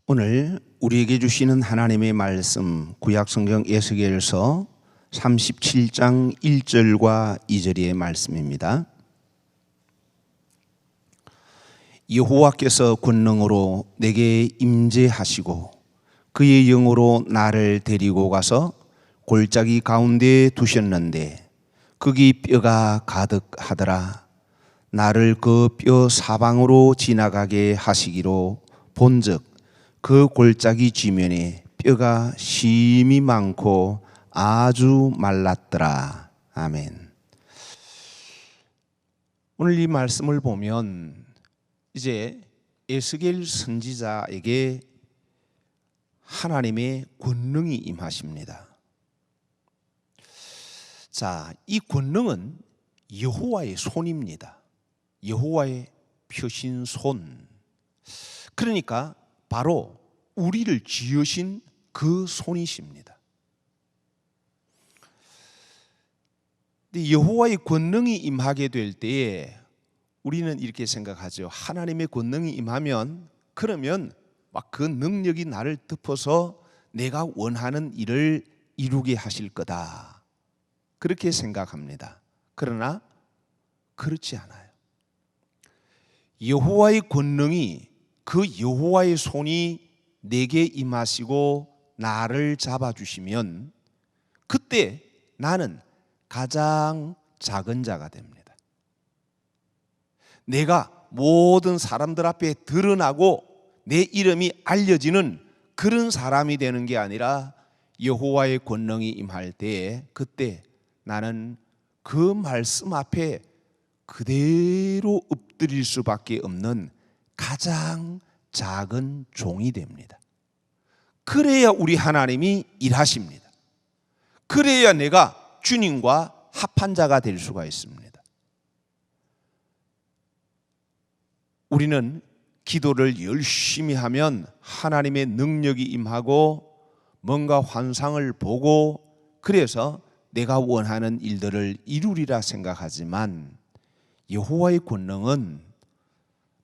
오늘 우리에게 주시는 하나님의 말씀 구약성경 에스겔서 37장 1절과 2절의 말씀입니다. 여호와께서 권능으로 내게 임재하시고 그의 영으로 나를 데리고 가서 골짜기 가운데에 두셨는데 거기 뼈가 가득하더라. 나를 그 뼈 사방으로 지나가게 하시기로 본즉 그 골짜기 지면에 뼈가 심이 많고 아주 말랐더라. 아멘. 오늘 이 말씀을 보면 이제 에스겔 선지자에게 하나님의 권능이 임하십니다. 자, 이 권능은 여호와의 손입니다. 여호와의 펴신 손. 그러니까 바로 우리를 지으신 그 손이십니다. 여호와의 권능이 임하게 될 때에 우리는 이렇게 생각하죠. 하나님의 권능이 임하면 그러면 막 그 능력이 나를 덮어서 내가 원하는 일을 이루게 하실 거다. 그렇게 생각합니다. 그러나 그렇지 않아요. 여호와의 권능이 그 여호와의 손이 내게 임하시고 나를 잡아주시면 그때 나는 가장 작은 자가 됩니다. 내가 모든 사람들 앞에 드러나고 내 이름이 알려지는 그런 사람이 되는 게 아니라 여호와의 권능이 임할 때에 그때 나는 그 말씀 앞에 그대로 엎드릴 수밖에 없는 가장 작은 종이 됩니다. 그래야 우리 하나님이 일하십니다. 그래야 내가 주님과 합한 자가 될 수가 있습니다. 우리는 기도를 열심히 하면 하나님의 능력이 임하고 뭔가 환상을 보고 그래서 내가 원하는 일들을 이루리라 생각하지만 여호와의 권능은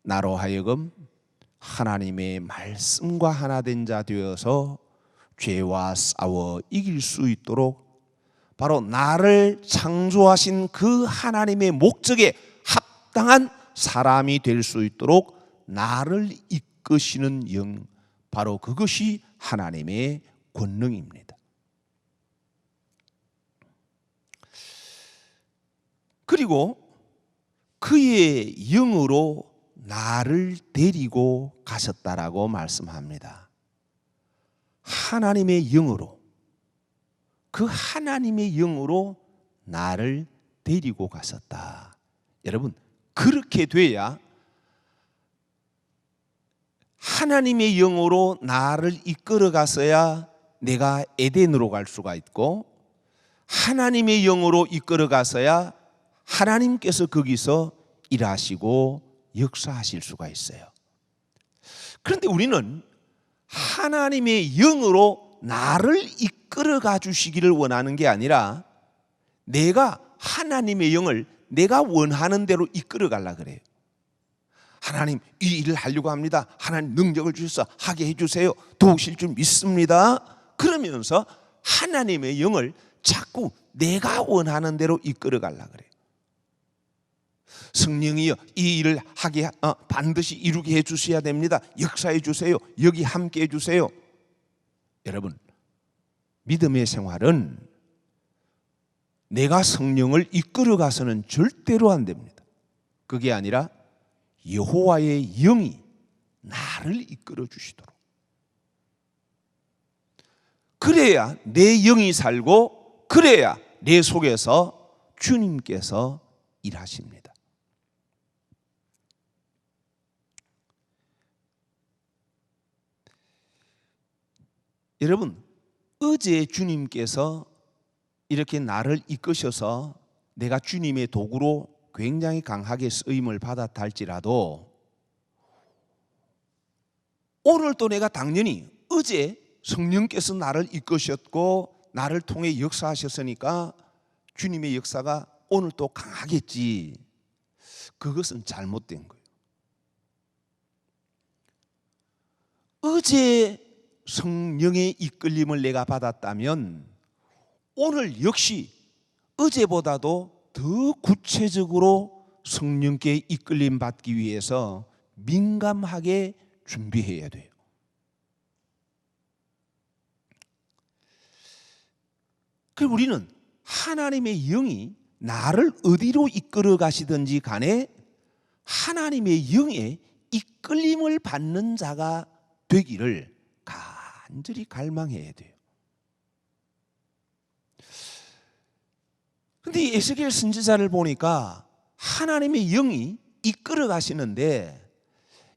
나로 하여금 하나님의 말씀과 하나 된 자 되어서 죄와 싸워 이길 수 있도록 바로 나를 창조하신 그 하나님의 목적에 합당한 사람이 될 수 있도록 나를 이끄시는 영, 바로 그것이 하나님의 권능입니다. 그리고 그의 영으로 나를 데리고 가셨다라고 말씀합니다. 하나님의 영으로, 그 하나님의 영으로 나를 데리고 가셨다. 여러분, 그렇게 돼야 하나님의 영으로 나를 이끌어 갔어야 내가 에덴으로 갈 수가 있고 하나님의 영으로 이끌어 갔어야 하나님께서 거기서 일하시고 역사하실 수가 있어요. 그런데 우리는 하나님의 영으로 나를 이끌어 가 주시기를 원하는 게 아니라 내가 하나님의 영을 내가 원하는 대로 이끌어 가려고 그래요. 하나님 이 일을 하려고 합니다. 하나님 능력을 주셔서 하게 해주세요. 도우실 줄 믿습니다. 그러면서 하나님의 영을 자꾸 내가 원하는 대로 이끌어 가려고 그래요. 성령이여 이 일을 하게 반드시 이루게 해주셔야 됩니다. 역사해 주세요. 여기 함께 해주세요. 여러분, 믿음의 생활은 내가 성령을 이끌어 가서는 절대로 안 됩니다. 그게 아니라 여호와의 영이 나를 이끌어 주시도록, 그래야 내 영이 살고 그래야 내 속에서 주님께서 일하십니다. 여러분, 어제 주님께서 이렇게 나를 이끄셔서 내가 주님의 도구로 굉장히 강하게 쓰임을 받았다 할지라도 오늘 또 내가 당연히 어제 성령께서 나를 이끄셨고 나를 통해 역사하셨으니까 주님의 역사가 오늘 또 강하겠지. 그것은 잘못된 거예요. 어제 성령의 이끌림을 내가 받았다면 오늘 역시 어제보다도 더 구체적으로 성령께 이끌림 받기 위해서 민감하게 준비해야 돼요. 그럼 우리는 하나님의 영이 나를 어디로 이끌어 가시든지 간에 하나님의 영의 이끌림을 받는 자가 되기를 간절히 갈망해야 돼요. 그런데 이 에스겔 선지자를 보니까 하나님의 영이 이끌어 가시는데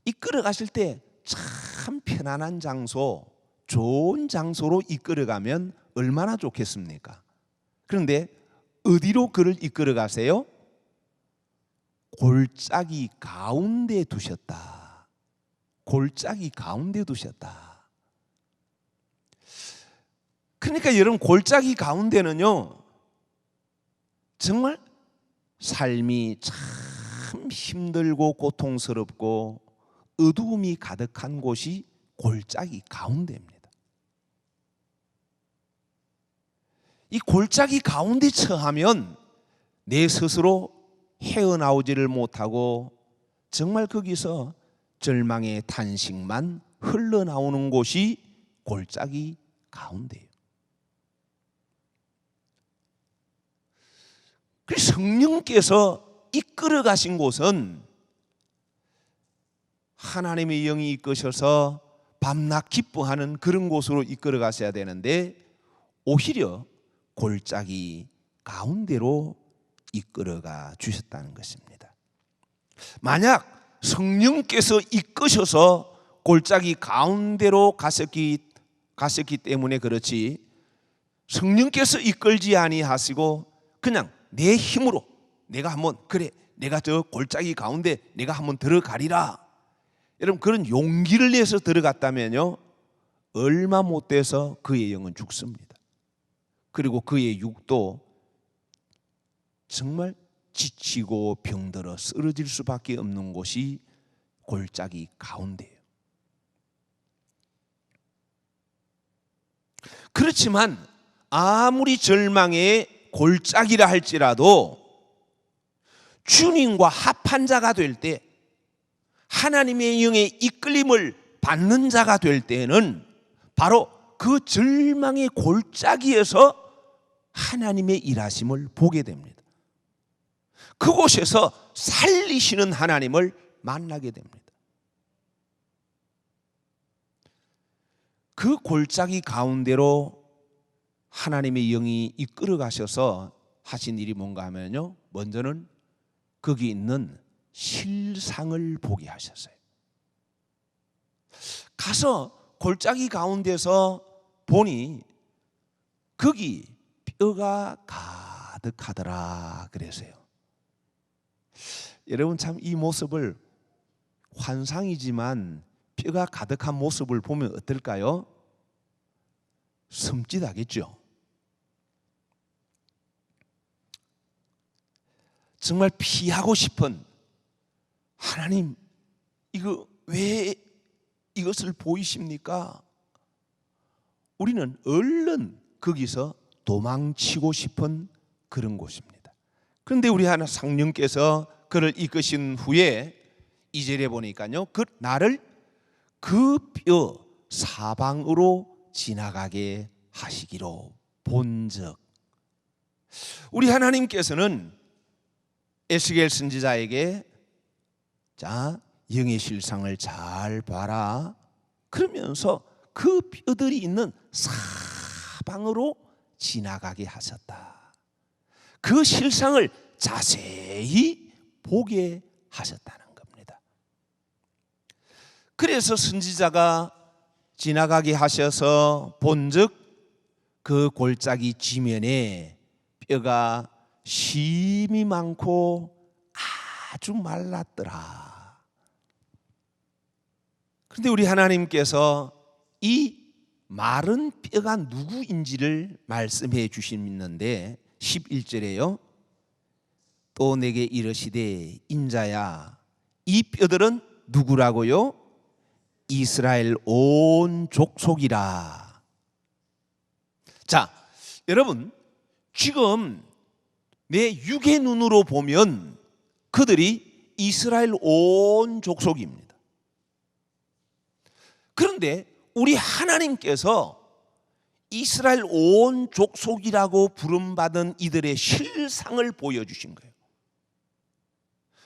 이끌어 가실 때 참 편안한 장소, 좋은 장소로 이끌어 가면 얼마나 좋겠습니까? 그런데 어디로 그를 이끌어 가세요? 골짜기 가운데 두셨다. 골짜기 가운데 두셨다. 그러니까 여러분, 골짜기 가운데는요, 정말 삶이 참 힘들고 고통스럽고 어두움이 가득한 곳이 골짜기 가운데입니다. 이 골짜기 가운데 처하면 내 스스로 헤어나오지를 못하고 정말 거기서 절망의 탄식만 흘러나오는 곳이 골짜기 가운데예요. 그래서 성령께서 이끌어 가신 곳은 하나님의 영이 이끄셔서 밤낮 기뻐하는 그런 곳으로 이끌어 가셔야 되는데 오히려 골짜기 가운데로 이끌어가 주셨다는 것입니다. 만약 성령께서 이끄셔서 골짜기 가운데로 가셨기 때문에 그렇지, 성령께서 이끌지 아니하시고 그냥 내 힘으로 내가 한번, 그래 내가 저 골짜기 가운데 내가 한번 들어가리라, 여러분 그런 용기를 내서 들어갔다면요, 얼마 못 돼서 그의 영은 죽습니다. 그리고 그의 육도 정말 지치고 병들어 쓰러질 수밖에 없는 곳이 골짜기 가운데예요. 그렇지만 아무리 절망의 골짜기라 할지라도 주님과 합한 자가 될 때, 하나님의 영의 이끌림을 받는 자가 될 때는 바로 그 절망의 골짜기에서 하나님의 일하심을 보게 됩니다. 그곳에서 살리시는 하나님을 만나게 됩니다. 그 골짜기 가운데로 하나님의 영이 이끌어 가셔서 하신 일이 뭔가 하면요, 먼저는 거기 있는 실상을 보게 하셨어요. 가서 골짜기 가운데서 보니 거기 뼈가 가득하더라 그래서요. 여러분 참 이 모습을, 환상이지만 뼈가 가득한 모습을 보면 어떨까요? 섬찟하겠죠. 정말 피하고 싶은, 하나님 이거 왜 이것을 보이십니까? 우리는 얼른 거기서 도망치고 싶은 그런 곳입니다. 그런데 우리 하나 성령께서 그를 이끄신 후에 2절에 보니까요, 나를 그 뼈 사방으로 지나가게 하시기로 본즉, 우리 하나님께서는 에스겔 선지자에게 자, 영의 실상을 잘 봐라 그러면서 그 뼈들이 있는 사방으로 지나가게 하셨다. 그 실상을 자세히 보게 하셨다는 겁니다. 그래서 선지자가 지나가게 하셔서 본즉 그 골짜기 지면에 뼈가 심이 많고 아주 말랐더라. 그런데 우리 하나님께서 이 마른 뼈가 누구인지를 말씀해 주시는데 11절에요. 또 내게 이르시되 인자야, 이 뼈들은 누구라고요? 이스라엘 온 족속이라. 자, 여러분, 지금 내 육의 눈으로 보면 그들이 이스라엘 온 족속입니다. 그런데 우리 하나님께서 이스라엘 온 족속이라고 부름받은 이들의 실상을 보여주신 거예요.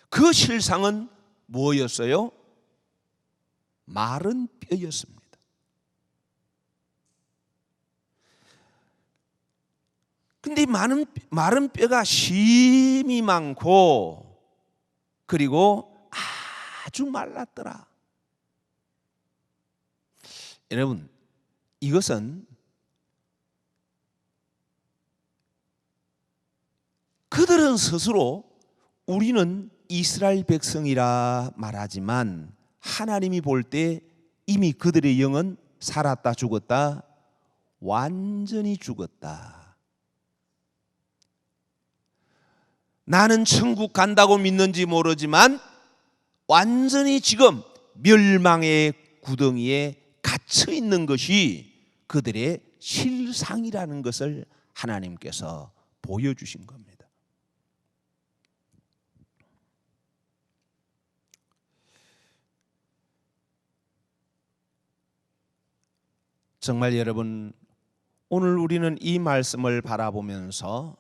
그 실상은 뭐였어요? 마른 뼈였습니다. 근데 마른 뼈가 심이 많고 그리고 아주 말랐더라. 여러분, 이것은 그들은 스스로 우리는 이스라엘 백성이라 말하지만 하나님이 볼 때 이미 그들의 영은 살았다 죽었다, 완전히 죽었다. 나는 천국 간다고 믿는지 모르지만 완전히 지금 멸망의 구덩이에 갇혀 있는 것이 그들의 실상이라는 것을 하나님께서 보여주신 겁니다. 정말 여러분, 오늘 우리는 이 말씀을 바라보면서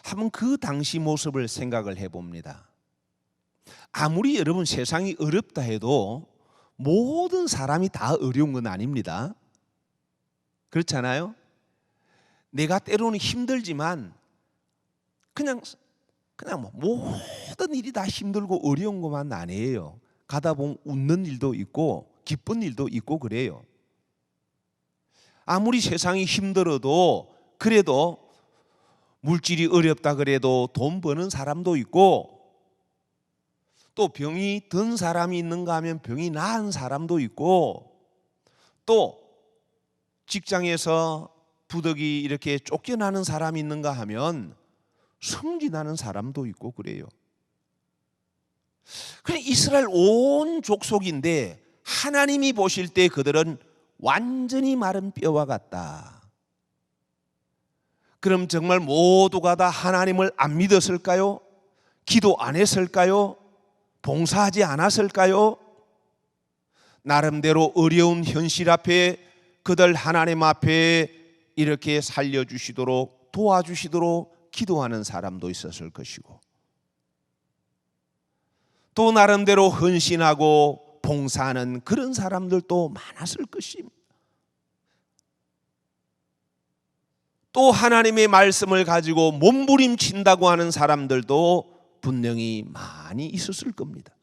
한번 그 당시 모습을 생각을 해봅니다. 아무리 여러분 세상이 어렵다 해도 모든 사람이 다 어려운 건 아닙니다. 그렇잖아요? 내가 때로는 힘들지만 그냥 모든 일이 다 힘들고 어려운 것만 아니에요. 가다 보면 웃는 일도 있고 기쁜 일도 있고 그래요. 아무리 세상이 힘들어도 그래도 물질이 어렵다 그래도 돈 버는 사람도 있고 또 병이 든 사람이 있는가 하면 병이 나은 사람도 있고 또 직장에서 부득이 이렇게 쫓겨나는 사람이 있는가 하면 승진하는 사람도 있고 그래요. 그래 이스라엘 온 족속인데 하나님이 보실 때 그들은 완전히 마른 뼈와 같다. 그럼 정말 모두가 다 하나님을 안 믿었을까요? 기도 안 했을까요? 봉사하지 않았을까요? 나름대로 어려운 현실 앞에 그들 하나님 앞에 이렇게 살려주시도록 도와주시도록 기도하는 사람도 있었을 것이고 또 나름대로 헌신하고 봉사하는 그런 사람들도 많았을 것입니다. 또 하나님의 말씀을 가지고 몸부림친다고 하는 사람들도 분명히 많이 있었을 겁니다.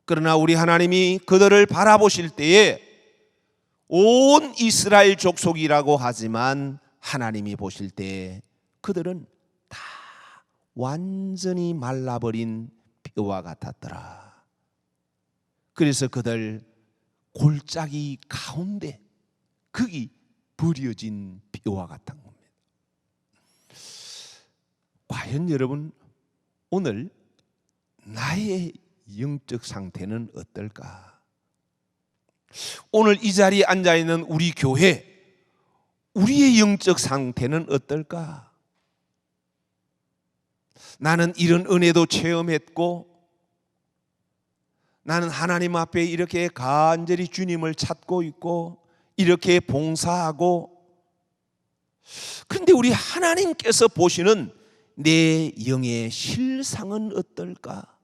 그러나 우리 하나님이 그들을 바라보실 때에 온 이스라엘 족속이라고 하지만 하나님이 보실 때 그들은 다 완전히 말라버린 뼈와 같았더라. 그래서 그들 골짜기 가운데 거기 버려진 뼈와 같은 겁니다. 과연 여러분 오늘 나의 영적 상태는 어떨까? 오늘 이 자리에 앉아있는 우리 교회 우리의 영적 상태는 어떨까? 나는 이런 은혜도 체험했고 나는 하나님 앞에 이렇게 간절히 주님을 찾고 있고 이렇게 봉사하고 그런데 우리 하나님께서 보시는 내 영의 실상은 어떨까?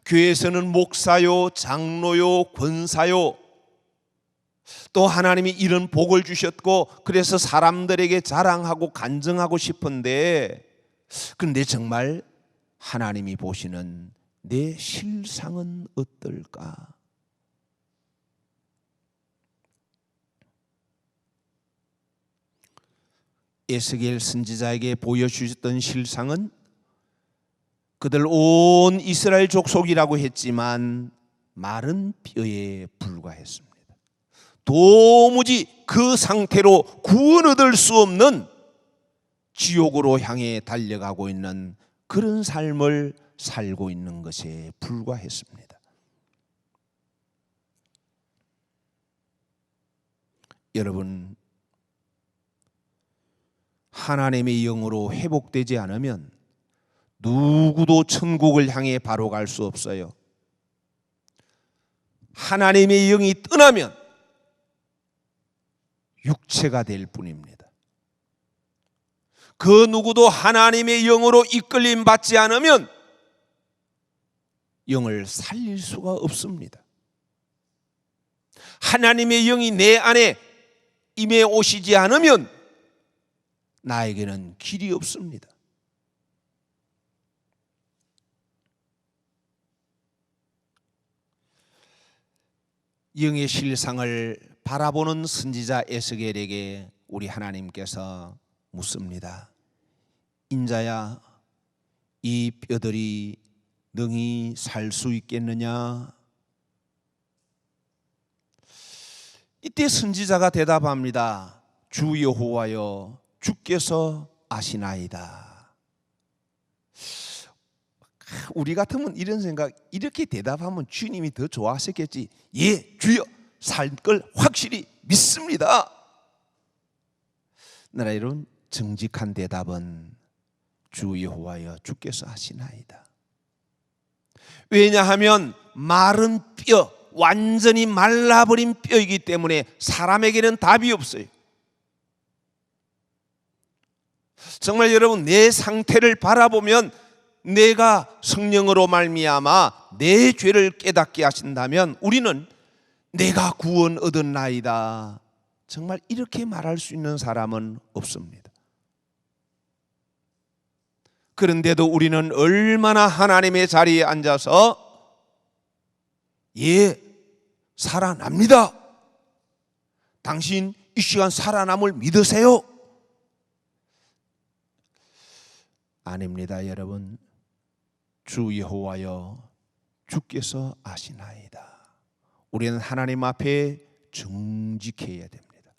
교회에서는 목사요, 장로요, 권사요 또 하나님이 이런 복을 주셨고 그래서 사람들에게 자랑하고 간증하고 싶은데 그런데 정말 하나님이 보시는 내 실상은 어떨까? 에스겔 선지자에게 보여주셨던 실상은 그들 온 이스라엘 족속이라고 했지만 마른 뼈에 불과했습니다. 도무지 그 상태로 구원 얻을 수 없는 지옥으로 향해 달려가고 있는 그런 삶을 살고 있는 것에 불과했습니다. 여러분, 하나님의 영으로 회복되지 않으면 누구도 천국을 향해 바로 갈 수 없어요. 하나님의 영이 떠나면 육체가 될 뿐입니다. 그 누구도 하나님의 영으로 이끌림 받지 않으면 영을 살릴 수가 없습니다. 하나님의 영이 내 안에 임해 오시지 않으면 나에게는 길이 없습니다. 영의 실상을 바라보는 선지자 에스겔에게 우리 하나님께서 묻습니다. 인자야, 이 뼈들이 능히 살 수 있겠느냐? 이때 선지자가 대답합니다. 주 여호와여, 주께서 아시나이다. 우리 같으면 이런 생각, 이렇게 대답하면 주님이 더 좋아하셨겠지. 예, 주여, 살 걸 확실히 믿습니다. 나라 이런 정직한 대답은 주 여호와여, 주께서 아시나이다. 왜냐하면 마른 뼈, 완전히 말라버린 뼈이기 때문에 사람에게는 답이 없어요. 정말 여러분, 내 상태를 바라보면 내가 성령으로 말미암아 내 죄를 깨닫게 하신다면 우리는 내가 구원 얻었나이다, 정말 이렇게 말할 수 있는 사람은 없습니다. 그런데도 우리는 얼마나 하나님의 자리에 앉아서 예, 살아납니다, 당신 이 시간 살아남을 믿으세요? 아닙니다. 여러분, 주 여호와여, 주께서 아시나이다. 우리는 하나님 앞에 정직해야 됩니다.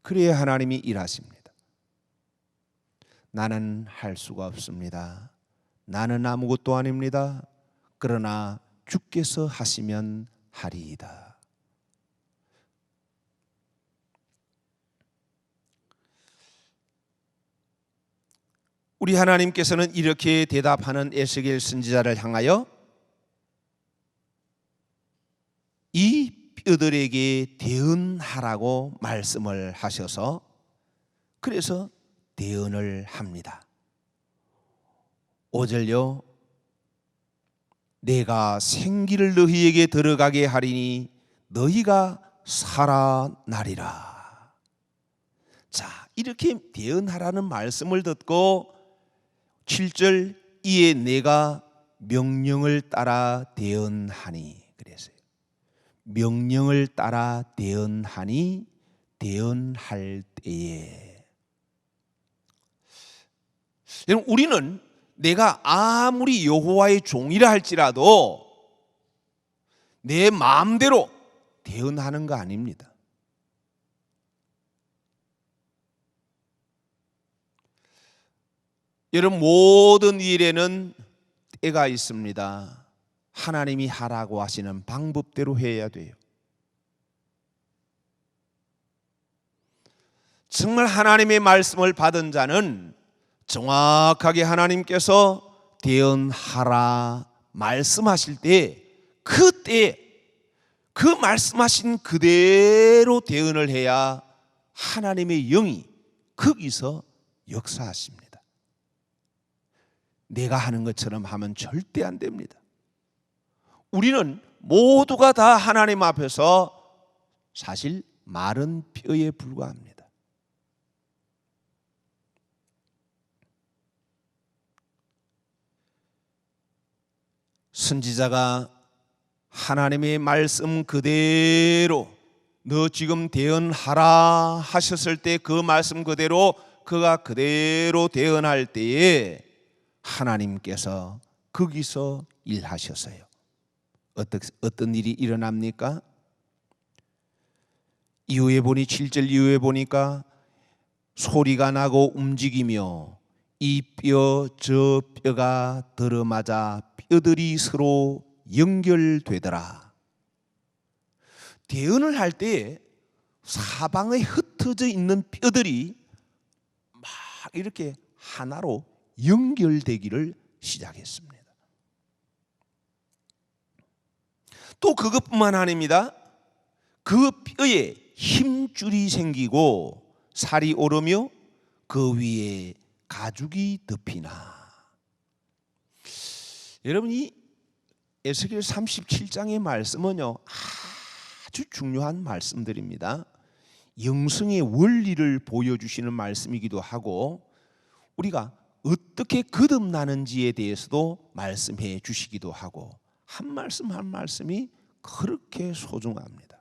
그래야 하나님이 일하십니다. 나는 할 수가 없습니다. 나는 아무것도 아닙니다. 그러나 주께서 하시면 하리이다. 우리 하나님께서는 이렇게 대답하는 에스겔 선지자를 향하여 이 뼈들에게 대언하라고 말씀을 하셔서 그래서 대언을 합니다. 5절요. 내가 생기를 너희에게 들어가게 하리니 너희가 살아나리라. 자, 이렇게 대언하라는 말씀을 듣고 7절, 이에 내가 명령을 따라 대언하니, 그랬어요. 명령을 따라 대언하니, 대언할 때에. 여러분, 우리는 내가 아무리 여호와의 종이라 할지라도 내 마음대로 대언하는 거 아닙니다. 여러분, 모든 일에는 때가 있습니다. 하나님이 하라고 하시는 방법대로 해야 돼요. 정말 하나님의 말씀을 받은 자는 정확하게 하나님께서 대언하라 말씀하실 때 그때 그 말씀하신 그대로 대언을 해야 하나님의 영이 거기서 역사하십니다. 내가 하는 것처럼 하면 절대 안 됩니다. 우리는 모두가 다 하나님 앞에서 사실 마른 뼈에 불과합니다. 선지자가 하나님의 말씀 그대로 너 지금 대언하라 하셨을 때 그 말씀 그대로 그가 그대로 대언할 때에 하나님께서 거기서 일하셨어요. 어떤 일이 일어납니까? 이후에 보니 7절 이후에 보니까 소리가 나고 움직이며 이 뼈 저 뼈가 들어맞아 뼈들이 서로 연결되더라. 대언을 할 때 사방에 흩어져 있는 뼈들이 막 이렇게 하나로 연결되기를 시작했습니다. 또 그것뿐만 아닙니다. 그 뼈에 힘줄이 생기고 살이 오르며 그 위에 가죽이 덮이나. 여러분이 에스겔 37장의 말씀은요, 아주 중요한 말씀들입니다. 영성의 원리를 보여주시는 말씀이기도 하고 우리가 어떻게 거듭나는지에 대해서도 말씀해 주시기도 하고 한 말씀 한 말씀이 그렇게 소중합니다.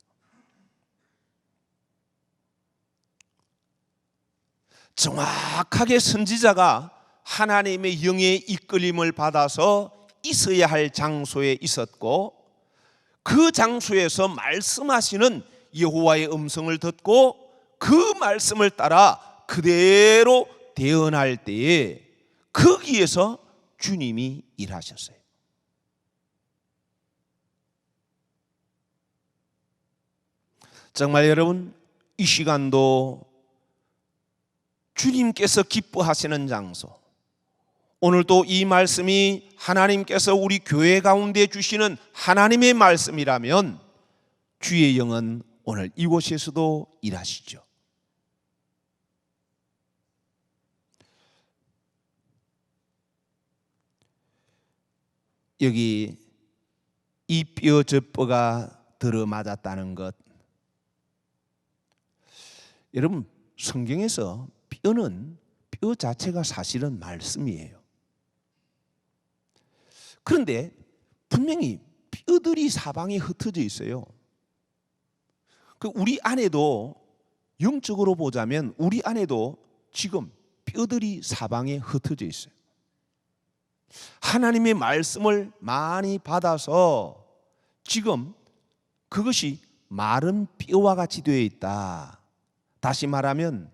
정확하게 선지자가 하나님의 영의 이끌림을 받아서 있어야 할 장소에 있었고 그 장소에서 말씀하시는 여호와의 음성을 듣고 그 말씀을 따라 그대로 대언할 때에 거기에서 주님이 일하셨어요. 정말 여러분, 이 시간도 주님께서 기뻐하시는 장소, 오늘도 이 말씀이 하나님께서 우리 교회 가운데 주시는 하나님의 말씀이라면 주의 영은 오늘 이곳에서도 일하시죠. 여기 이 뼈 저 뼈가 들어맞았다는 것, 여러분 성경에서 뼈는 뼈 자체가 사실은 말씀이에요. 그런데 분명히 뼈들이 사방에 흩어져 있어요. 우리 안에도 영적으로 보자면 우리 안에도 지금 뼈들이 사방에 흩어져 있어요. 하나님의 말씀을 많이 받아서 지금 그것이 마른 뼈와 같이 되어 있다. 다시 말하면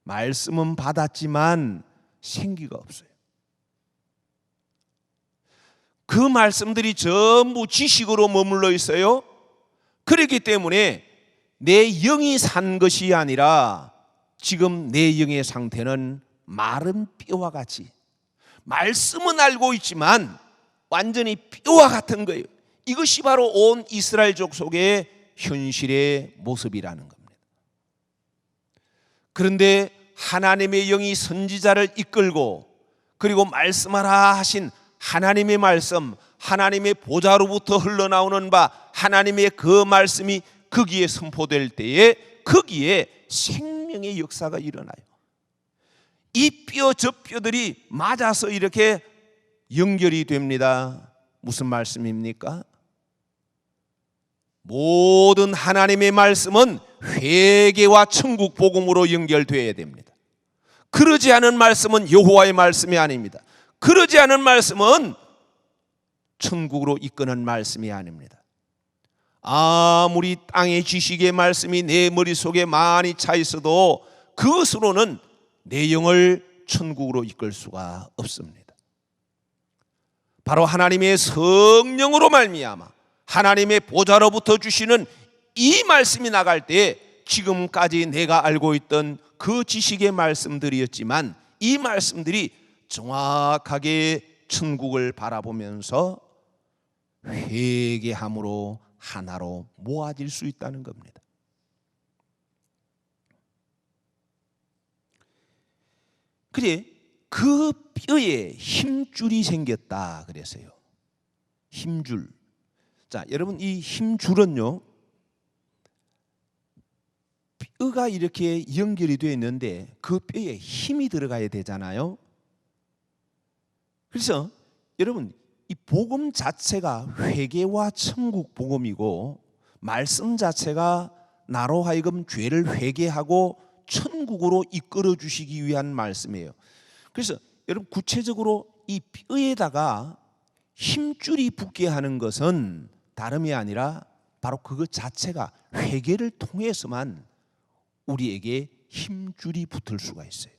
말씀은 받았지만 생기가 없어요. 그 말씀들이 전부 지식으로 머물러 있어요. 그렇기 때문에 내 영이 산 것이 아니라 지금 내 영의 상태는 마른 뼈와 같이, 말씀은 알고 있지만 완전히 뼈와 같은 거예요. 이것이 바로 온 이스라엘 족속의 현실의 모습이라는 겁니다. 그런데 하나님의 영이 선지자를 이끌고 그리고 말씀하라 하신 하나님의 말씀, 하나님의 보좌로부터 흘러나오는 바 하나님의 그 말씀이 거기에 선포될 때에 거기에 생명의 역사가 일어나요. 이 뼈 저 뼈들이 맞아서 이렇게 연결이 됩니다. 무슨 말씀입니까? 모든 하나님의 말씀은 회개와 천국 복음으로 연결되어야 됩니다. 그러지 않은 말씀은 여호와의 말씀이 아닙니다. 그러지 않은 말씀은 천국으로 이끄는 말씀이 아닙니다. 아무리 땅의 지식의 말씀이 내 머릿속에 많이 차 있어도 그것으로는 내 영을 천국으로 이끌 수가 없습니다. 바로 하나님의 성령으로 말미암아 하나님의 보좌로부터 주시는 이 말씀이 나갈 때 지금까지 내가 알고 있던 그 지식의 말씀들이었지만 이 말씀들이 정확하게 천국을 바라보면서 회개함으로 하나로 모아질 수 있다는 겁니다. 그래, 그 뼈에 힘줄이 생겼다 그랬어요. 힘줄. 자, 여러분 이 힘줄은요, 뼈가 이렇게 연결이 되어 있는데 그 뼈에 힘이 들어가야 되잖아요. 그래서 여러분 이 복음 자체가 회개와 천국 복음이고 말씀 자체가 나로 하여금 죄를 회개하고 천국으로 이끌어 주시기 위한 말씀이에요. 그래서 여러분 구체적으로 이 뼈에다가 힘줄이 붙게 하는 것은 다름이 아니라 바로 그것 자체가 회개를 통해서만 우리에게 힘줄이 붙을 수가 있어요.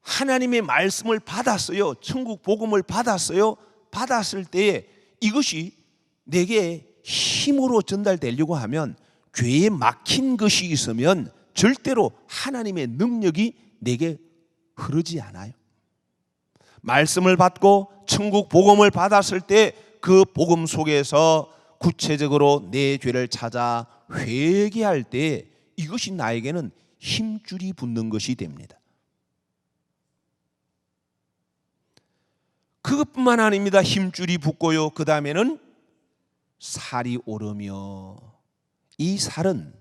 하나님의 말씀을 받았어요. 천국 복음을 받았어요. 받았을 때에 이것이 내게 힘으로 전달되려고 하면 죄에 막힌 것이 있으면 절대로 하나님의 능력이 내게 흐르지 않아요. 말씀을 받고 천국 복음을 받았을 때 그 복음 속에서 구체적으로 내 죄를 찾아 회개할 때 이것이 나에게는 힘줄이 붙는 것이 됩니다. 그것뿐만 아닙니다. 힘줄이 붙고요. 그 다음에는 살이 오르며, 이 살은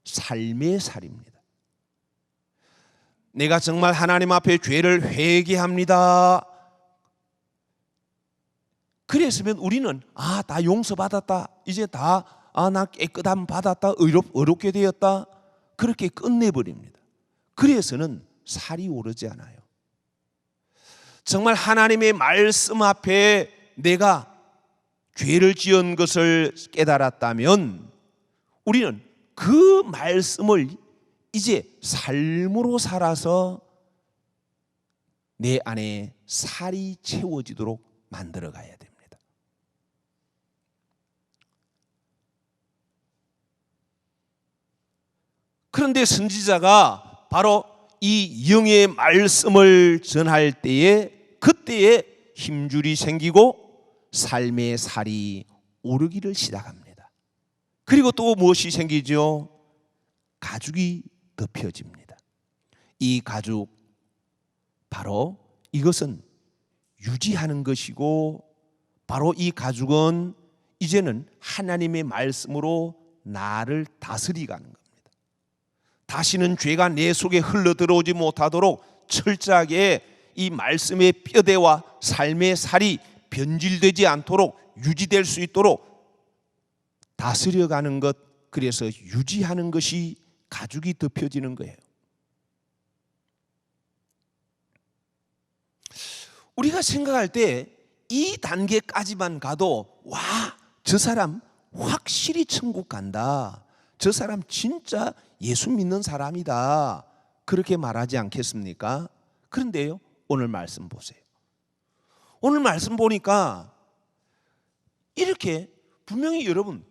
삶의 살입니다. 내가 정말 하나님 앞에 죄를 회개합니다. 그랬으면 우리는 다 용서받았다, 이제 다 나 깨끗함 받았다, 의롭게 되었다, 그렇게 끝내버립니다. 그래서는 살이 오르지 않아요. 정말 하나님의 말씀 앞에 내가 죄를 지은 것을 깨달았다면 우리는 그 말씀을 이제 삶으로 살아서 내 안에 살이 채워지도록 만들어 가야 됩니다. 그런데 선지자가 바로 이 영의 말씀을 전할 때에 그때에 힘줄이 생기고 삶의 살이 오르기를 시작합니다. 그리고 또 무엇이 생기죠? 가죽이 덮여집니다. 이 가죽, 바로 이것은 유지하는 것이고, 바로 이 가죽은 이제는 하나님의 말씀으로 나를 다스리가는 겁니다. 다시는 죄가 내 속에 흘러 들어오지 못하도록 철저하게 이 말씀의 뼈대와 삶의 살이 변질되지 않도록 유지될 수 있도록 다스려가는 것, 그래서 유지하는 것이 가죽이 덮여지는 거예요. 우리가 생각할 때 이 단계까지만 가도 와, 저 사람 확실히 천국 간다, 저 사람 진짜 예수 믿는 사람이다, 그렇게 말하지 않겠습니까? 그런데요, 오늘 말씀 보세요. 오늘 말씀 보니까 이렇게 분명히 여러분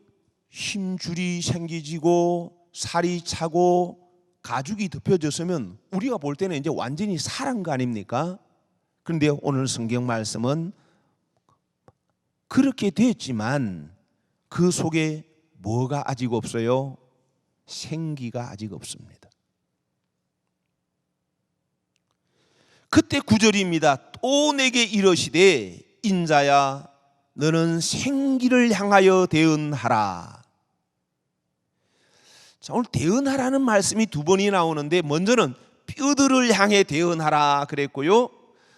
힘줄이 생기지고 살이 차고 가죽이 덮여졌으면 우리가 볼 때는 이제 완전히 살한 거 아닙니까? 그런데 오늘 성경 말씀은 그렇게 됐지만 그 속에 뭐가 아직 없어요? 생기가 아직 없습니다. 그때 9절입니다. 또 내게 이르시되 인자야 너는 생기를 향하여 대언하라. 자, 오늘 대언하라는 말씀이 두 번이 나오는데, 먼저는 뼈들을 향해 대언하라 그랬고요.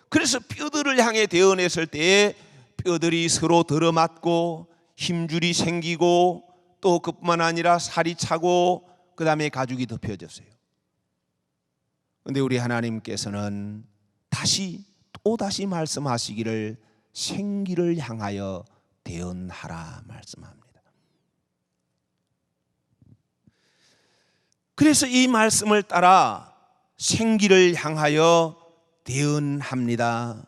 그래서 뼈들을 향해 대언했을 때에 뼈들이 서로 들어맞고 힘줄이 생기고, 또 그뿐만 아니라 살이 차고 그 다음에 가죽이 덮여졌어요. 그런데 우리 하나님께서는 또다시 말씀하시기를 생기를 향하여 대언하라 말씀합니다. 그래서 이 말씀을 따라 생기를 향하여 대언합니다.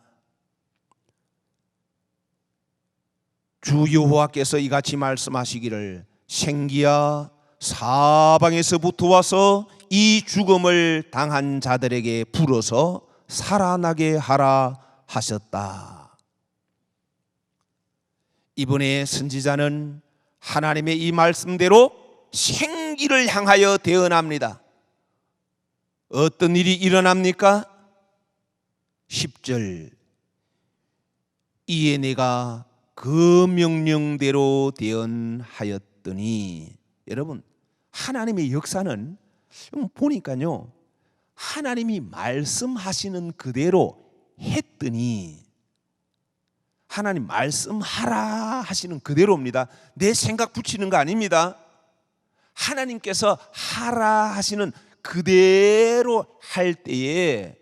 주 여호와께서 이같이 말씀하시기를 생기야 사방에서부터 와서 이 죽음을 당한 자들에게 불어서 살아나게 하라 하셨다. 이번에 선지자는 하나님의 이 말씀대로 생기를 향하여 대언합니다. 어떤 일이 일어납니까? 10절, 이에 내가 그 명령대로 대언하였더니, 여러분 하나님의 역사는 보니까요, 하나님이 말씀하시는 그대로 했더니, 하나님 말씀하라 하시는 그대로입니다. 내 생각 붙이는 거 아닙니다. 하나님께서 하라 하시는 그대로 할 때에,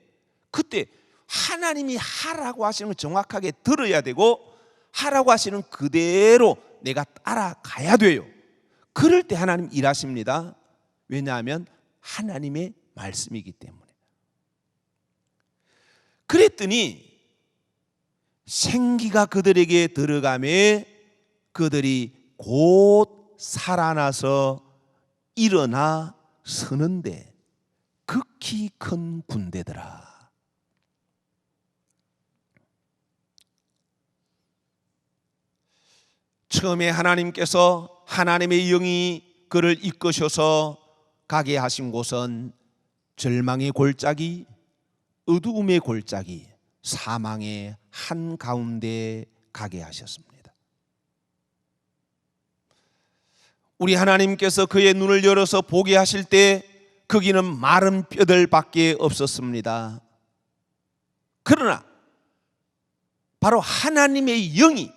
그때 하나님이 하라고 하시는 걸 정확하게 들어야 되고, 하라고 하시는 그대로 내가 따라가야 돼요. 그럴 때 하나님 일하십니다. 왜냐하면 하나님의 말씀이기 때문에. 그랬더니 생기가 그들에게 들어가매 그들이 곧 살아나서 일어나 서는데 극히 큰 군대더라. 처음에 하나님께서 하나님의 영이 그를 이끄셔서 가게 하신 곳은 절망의 골짜기, 어두움의 골짜기, 사망의 한가운데 가게 하셨습니다. 우리 하나님께서 그의 눈을 열어서 보게 하실 때 거기는 마른 뼈들밖에 없었습니다. 그러나 바로 하나님의 영이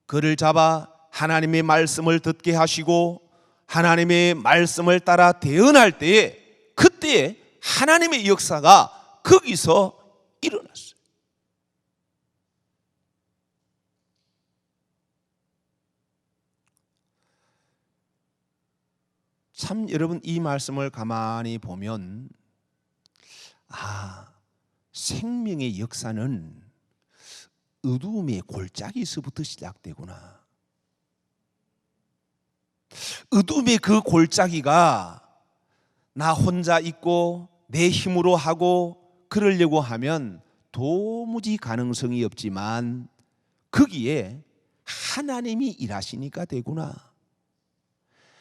그를 잡아 하나님의 말씀을 듣게 하시고 하나님의 말씀을 따라 대언할 때에 그때에 하나님의 역사가 거기서 일어났어요. 참 여러분 이 말씀을 가만히 보면 생명의 역사는 어두움의 골짜기에서부터 시작되구나. 어둠의 그 골짜기가 나 혼자 있고 내 힘으로 하고 그러려고 하면 도무지 가능성이 없지만 거기에 하나님이 일하시니까 되구나.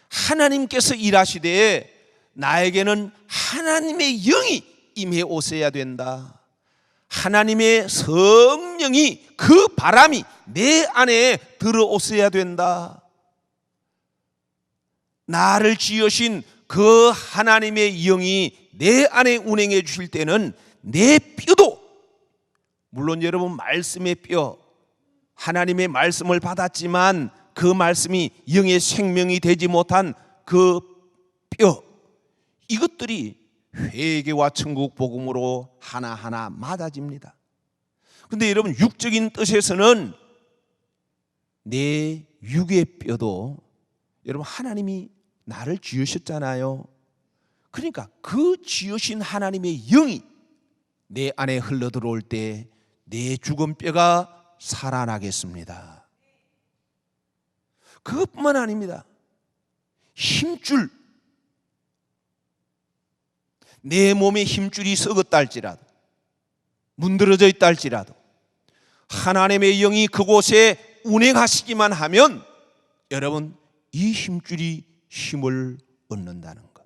하나님께서 일하시되 나에게는 하나님의 영이 임해 오셔야 된다. 하나님의 성령이 그 바람이 내 안에 들어오셔야 된다. 나를 지으신 그 하나님의 영이 내 안에 운행해 주실 때는 내 뼈도, 물론 여러분 말씀의 뼈, 하나님의 말씀을 받았지만 그 말씀이 영의 생명이 되지 못한 그 뼈, 이것들이 회개와 천국 복음으로 하나하나 맞아집니다. 그런데 여러분 육적인 뜻에서는 내 육의 뼈도 여러분 하나님이 나를 지으셨잖아요. 그러니까 그 지으신 하나님의 영이 내 안에 흘러들어올 때 내 죽은 뼈가 살아나겠습니다. 그것뿐만 아닙니다. 힘줄, 내 몸에 힘줄이 썩었다 할지라도 문드러져 있다 할지라도 하나님의 영이 그곳에 운행하시기만 하면 여러분 이 힘줄이 힘을 얻는다는 것.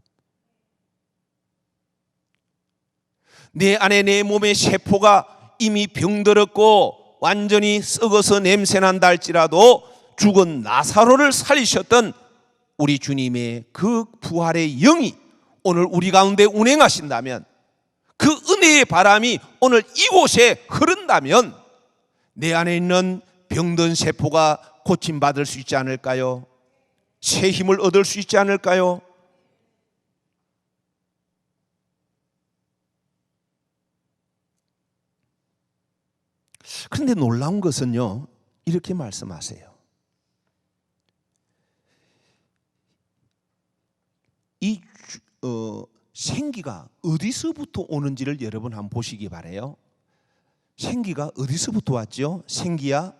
내 안에 내 몸의 세포가 이미 병들었고 완전히 썩어서 냄새난다 할지라도 죽은 나사로를 살리셨던 우리 주님의 그 부활의 영이 오늘 우리 가운데 운행하신다면, 그 은혜의 바람이 오늘 이곳에 흐른다면 내 안에 있는 병든 세포가 고침받을 수 있지 않을까요? 새 힘을 얻을 수 있지 않을까요? 그런데 놀라운 것은요, 이렇게 말씀하세요. 이 생기가 어디서부터 오는지를 여러분 한번 보시기 바라요. 생기가 어디서부터 왔죠? 생기야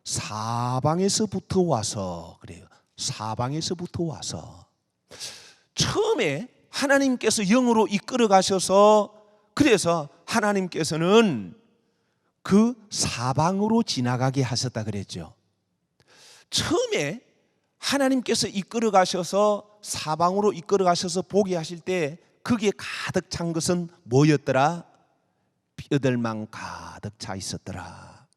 사방에서부터 와서 그래요. 사방에서부터 와서. 처음에 하나님께서 영으로 이끌어 가셔서 그래서 하나님께서는 그 사방으로 지나가게 하셨다 그랬죠. 처음에 하나님께서 이끌어 가셔서 사방으로 이끌어 가셔서 보게 하실 때 거기에 가득 찬 것은 뭐였더라? 뼈들만 가득 차 있었더라.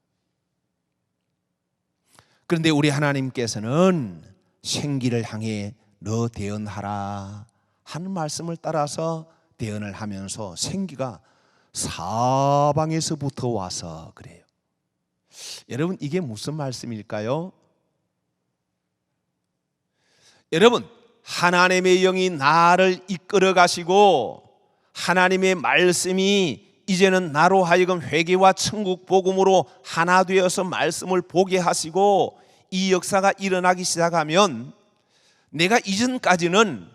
그런데 우리 하나님께서는 생기를 향해 너 대언하라 하는 말씀을 따라서 대언을 하면서 생기가 사방에서부터 와서 그래요. 여러분 이게 무슨 말씀일까요? 여러분 하나님의 영이 나를 이끌어 가시고 하나님의 말씀이 이제는 나로 하여금 회개와 천국 복음으로 하나 되어서 말씀을 보게 하시고 이 역사가 일어나기 시작하면 내가 이전까지는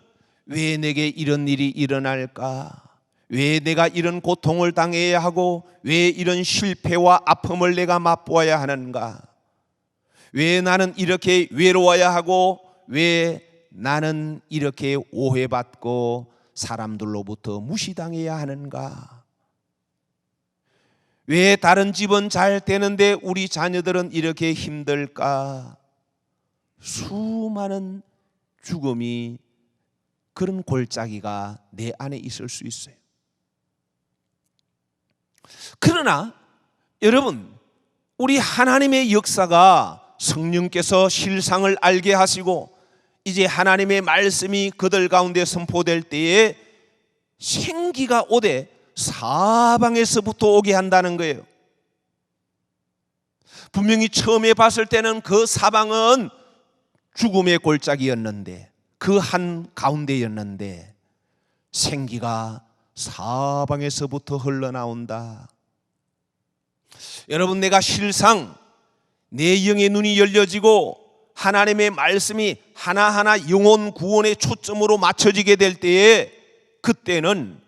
왜 내게 이런 일이 일어날까? 왜 내가 이런 고통을 당해야 하고 왜 이런 실패와 아픔을 내가 맛보아야 하는가? 왜 나는 이렇게 외로워야 하고 왜 나는 이렇게 오해받고 사람들로부터 무시당해야 하는가? 왜 다른 집은 잘 되는데 우리 자녀들은 이렇게 힘들까? 수많은 죽음이, 그런 골짜기가 내 안에 있을 수 있어요. 그러나 여러분, 우리 하나님의 역사가 성령께서 실상을 알게 하시고 이제 하나님의 말씀이 그들 가운데 선포될 때에 생기가 오되 사방에서부터 오게 한다는 거예요. 분명히 처음에 봤을 때는 그 사방은 죽음의 골짜기였는데, 그 한 가운데였는데 생기가 사방에서부터 흘러나온다. 여러분, 내가 실상 내 영의 눈이 열려지고 하나님의 말씀이 하나하나 영혼 구원의 초점으로 맞춰지게 될 때에, 그때는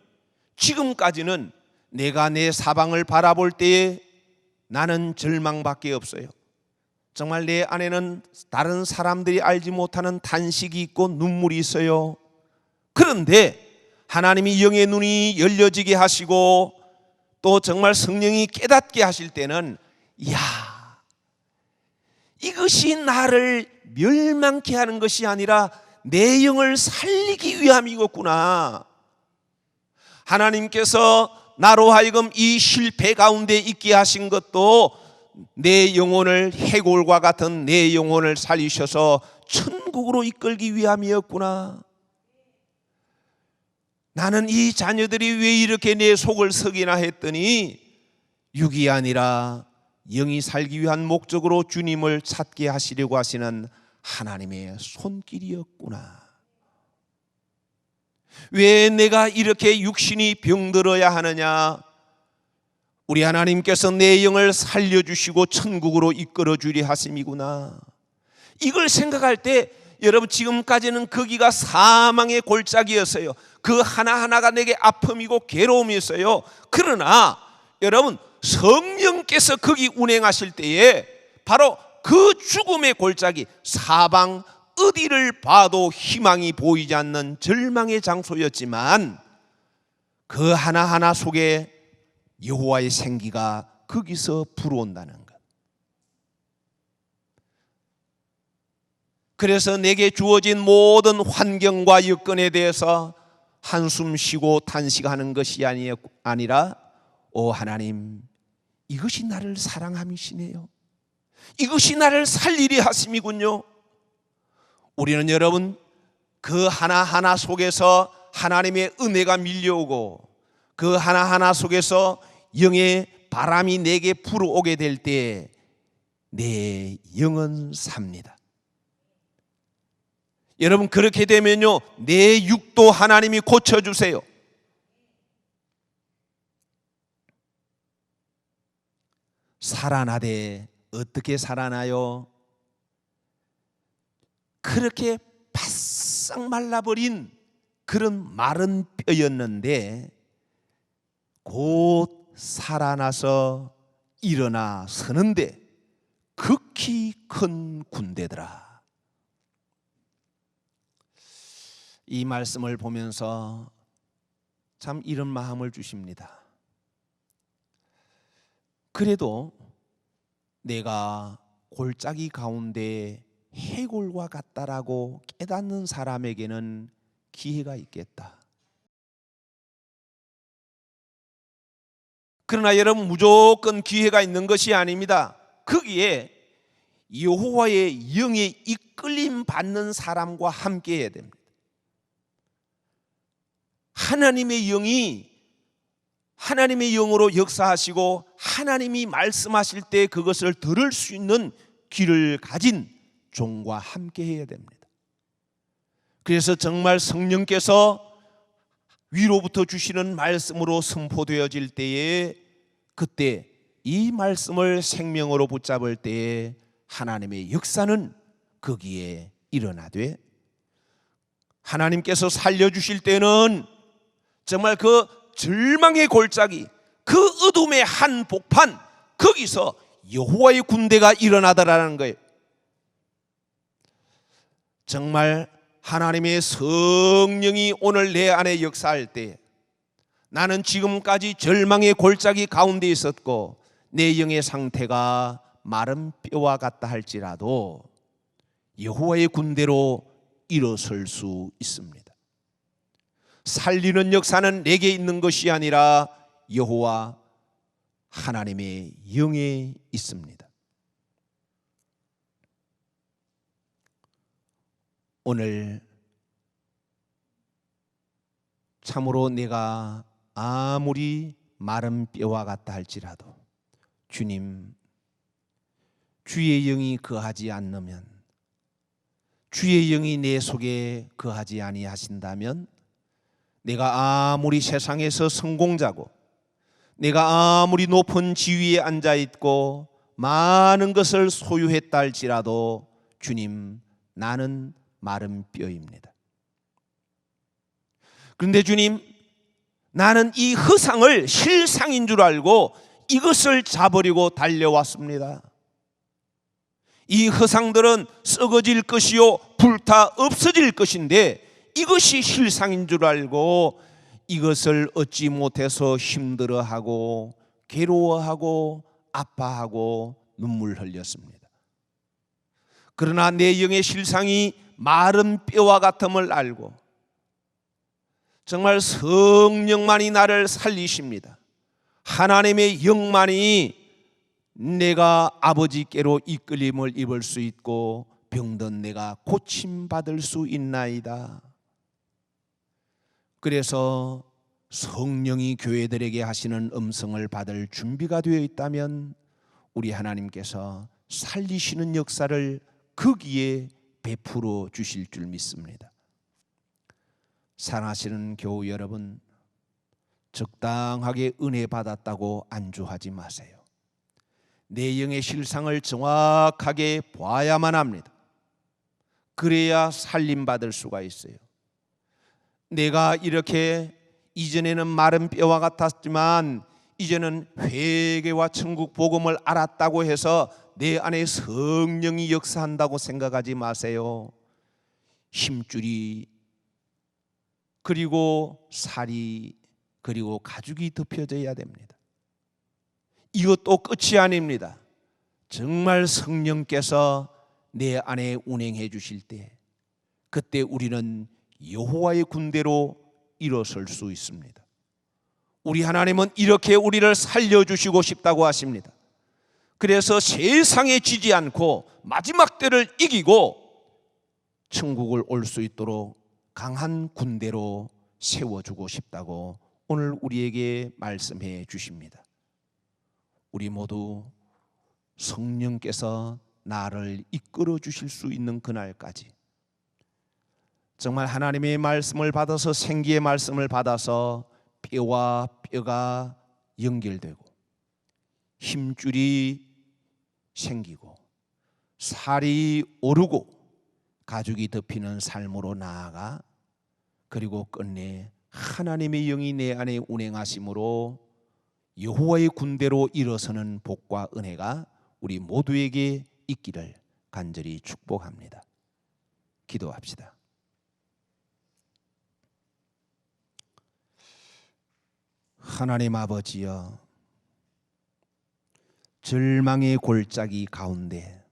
지금까지는 내가 내 사방을 바라볼 때에 나는 절망밖에 없어요. 정말 내 안에는 다른 사람들이 알지 못하는 탄식이 있고 눈물이 있어요. 그런데 하나님이 영의 눈이 열려지게 하시고 또 정말 성령이 깨닫게 하실 때는, 이야, 이것이 나를 멸망케 하는 것이 아니라 내 영을 살리기 위함이었구나. 하나님께서 나로 하여금 이 실패 가운데 있게 하신 것도 내 영혼을, 해골과 같은 내 영혼을 살리셔서 천국으로 이끌기 위함이었구나. 나는 이 자녀들이 왜 이렇게 내 속을 썩이나 했더니 육이 아니라 영이 살기 위한 목적으로 주님을 찾게 하시려고 하시는 하나님의 손길이었구나. 왜 내가 이렇게 육신이 병들어야 하느냐? 우리 하나님께서 내 영을 살려주시고 천국으로 이끌어 주리 하심이구나. 이걸 생각할 때 여러분, 지금까지는 거기가 사망의 골짜기였어요. 그 하나하나가 내게 아픔이고 괴로움이었어요. 그러나 여러분, 성령께서 거기 운행하실 때에 바로 그 죽음의 골짜기, 사방 어디를 봐도 희망이 보이지 않는 절망의 장소였지만 그 하나하나 속에 여호와의 생기가 거기서 불어온다는 것. 그래서 내게 주어진 모든 환경과 여건에 대해서 한숨 쉬고 탄식하는 것이 아니라, 오 하나님, 이것이 나를 사랑함이시네요. 이것이 나를 살리려 하심이군요. 우리는 여러분, 그 하나하나 속에서 하나님의 은혜가 밀려오고 그 하나하나 속에서 영의 바람이 내게 불어오게 될 때 내 영은 삽니다. 여러분, 그렇게 되면요, 내 육도 하나님이 고쳐주세요. 살아나되 어떻게 살아나요? 그렇게 바싹 말라버린 그런 마른 뼈였는데 곧 살아나서 일어나 서는데 극히 큰 군대더라. 이 말씀을 보면서 참 이런 마음을 주십니다. 그래도 내가 골짜기 가운데 해골과 같다라고 깨닫는 사람에게는 기회가 있겠다. 그러나 여러분, 무조건 기회가 있는 것이 아닙니다. 거기에 여호와의 영에 이끌림 받는 사람과 함께 해야 됩니다. 하나님의 영이 하나님의 영으로 역사하시고 하나님이 말씀하실 때 그것을 들을 수 있는 귀를 가진 종과 함께 해야 됩니다. 그래서 정말 성령께서 위로부터 주시는 말씀으로 선포되어질 때에, 그때 이 말씀을 생명으로 붙잡을 때에 하나님의 역사는 거기에 일어나되, 하나님께서 살려주실 때는 정말 그 절망의 골짜기, 그 어둠의 한복판, 거기서 여호와의 군대가 일어나더라는 거예요. 정말 하나님의 성령이 오늘 내 안에 역사할 때 나는 지금까지 절망의 골짜기 가운데 있었고 내 영의 상태가 마른 뼈와 같다 할지라도 여호와의 군대로 일어설 수 있습니다. 살리는 역사는 내게 있는 것이 아니라 여호와 하나님의 영에 있습니다. 오늘 참으로 내가 아무리 마른 뼈와 같다 할지라도 주님, 주의 영이 거하지 않으면, 주의 영이 내 속에 거하지 아니하신다면 내가 아무리 세상에서 성공자고 내가 아무리 높은 지위에 앉아있고 많은 것을 소유했다 할지라도 주님, 나는 마른 뼈입니다. 그런데 주님, 나는 이 허상을 실상인 줄 알고 이것을 잡으려고 달려왔습니다. 이 허상들은 썩어질 것이요 불타 없어질 것인데 이것이 실상인 줄 알고 이것을 얻지 못해서 힘들어하고 괴로워하고 아파하고 눈물 흘렸습니다. 그러나 내 영의 실상이 마른 뼈와 같음을 알고 정말 성령만이 나를 살리십니다. 하나님의 영만이 내가 아버지께로 이끌림을 입을 수 있고 병든 내가 고침받을 수 있나이다. 그래서 성령이 교회들에게 하시는 음성을 받을 준비가 되어 있다면 우리 하나님께서 살리시는 역사를 거기에 베풀어 주실 줄 믿습니다. 사랑하시는 교우 여러분, 적당하게 은혜 받았다고 안주하지 마세요. 내 영의 실상을 정확하게 봐야만 합니다. 그래야 살림받을 수가 있어요. 내가 이렇게 이전에는 마른 뼈와 같았지만 이제는 회개와 천국 복음을 알았다고 해서 내 안에 성령이 역사한다고 생각하지 마세요. 힘줄이 그리고 살이 그리고 가죽이 덮여져야 됩니다. 이것도 끝이 아닙니다. 정말 성령께서 내 안에 운행해 주실 때 그때 우리는 여호와의 군대로 일어설 수 있습니다. 우리 하나님은 이렇게 우리를 살려주시고 싶다고 하십니다. 그래서 세상에 지지 않고 마지막 때를 이기고 천국을 올 수 있도록 강한 군대로 세워주고 싶다고 오늘 우리에게 말씀해 주십니다. 우리 모두 성령께서 나를 이끌어 주실 수 있는 그날까지 정말 하나님의 말씀을 받아서 생기의 말씀을 받아서 뼈와 뼈가 연결되고 힘줄이 생기고 살이 오르고 가죽이 덮이는 삶으로 나아가 그리고 끝내 하나님의 영이 내 안에 운행하심으로 여호와의 군대로 일어서는 복과 은혜가 우리 모두에게 있기를 간절히 축복합니다. 기도합시다. 하나님 아버지여, 절망의 골짜기 가운데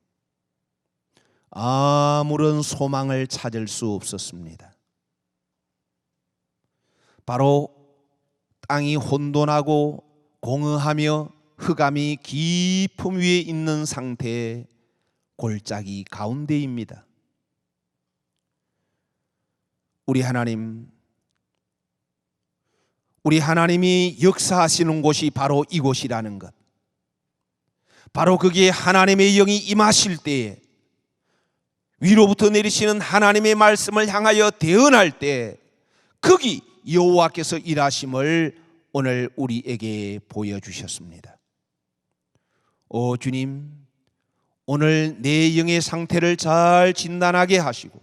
아무런 소망을 찾을 수 없었습니다. 바로 땅이 혼돈하고 공허하며 흑암이 깊음 위에 있는 상태의 골짜기 가운데입니다. 우리 하나님이 역사하시는 곳이 바로 이곳이라는 것, 바로 거기에 하나님의 영이 임하실 때에 위로부터 내리시는 하나님의 말씀을 향하여 대언할 때 거기 여호와께서 일하심을 오늘 우리에게 보여주셨습니다. 오 주님, 오늘 내 영의 상태를 잘 진단하게 하시고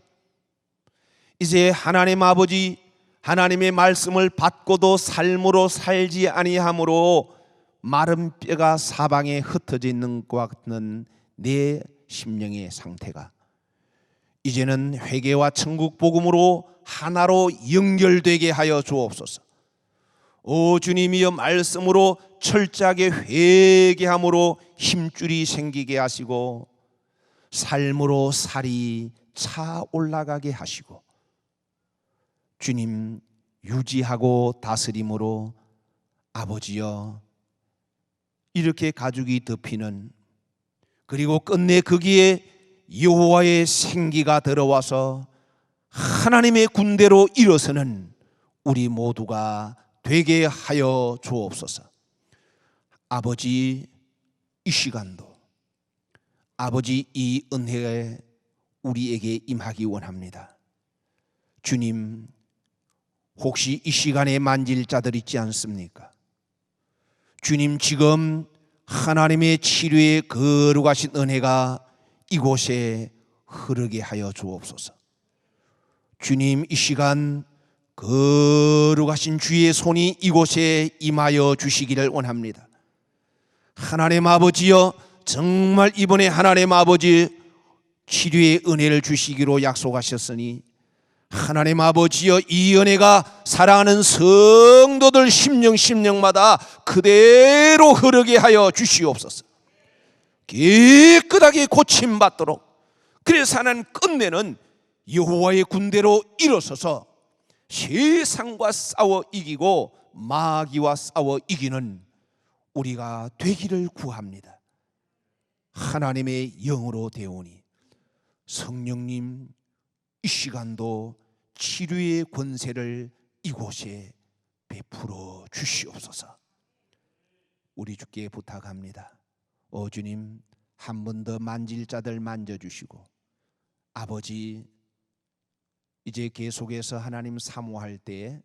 이제 하나님 아버지 하나님의 말씀을 받고도 삶으로 살지 아니함으로 마른 뼈가 사방에 흩어져 있는 것 같은 내 심령의 상태가 이제는 회개와 천국 복음으로 하나로 연결되게 하여 주옵소서. 오 주님이여, 말씀으로 철저하게 회개함으로 힘줄이 생기게 하시고 삶으로 살이 차 올라가게 하시고 주님 유지하고 다스림으로 아버지여 이렇게 가죽이 덮이는, 그리고 끝내 거기에 여호와의 생기가 들어와서 하나님의 군대로 일어서는 우리 모두가 되게 하여 주옵소서. 아버지, 이 시간도 아버지 이 은혜에 우리에게 임하기 원합니다. 주님, 혹시 이 시간에 만질 자들 있지 않습니까? 주님, 지금 하나님의 치료의 거룩하신 은혜가 이곳에 흐르게 하여 주옵소서. 주님, 이 시간 거룩하신 주의 손이 이곳에 임하여 주시기를 원합니다. 하나님 아버지여, 정말 이번에 하나님 아버지 치료의 은혜를 주시기로 약속하셨으니 하나님 아버지여, 이 은혜가 사랑하는 성도들 심령마다 그대로 흐르게 하여 주시옵소서. 깨끗하게 고침받도록, 그래서 하나님 끝내는 여호와의 군대로 일어서서 세상과 싸워 이기고 마귀와 싸워 이기는 우리가 되기를 구합니다. 하나님의 영으로 되오니 성령님, 이 시간도 치료의 권세를 이곳에 베풀어 주시옵소서. 우리 주께 부탁합니다. 오 주님, 한 번 더 만질 자들 만져주시고, 아버지 이제 계속해서 하나님 사모할 때에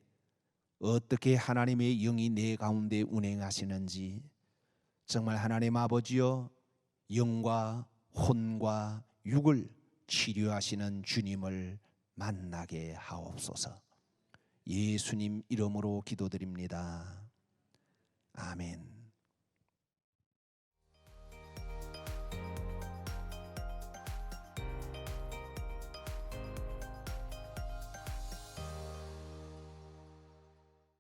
어떻게 하나님의 영이 내 가운데 운행하시는지 정말 하나님 아버지여, 영과 혼과 육을 치료하시는 주님을 만나게 하옵소서. 예수님 이름으로 기도드립니다. 아멘.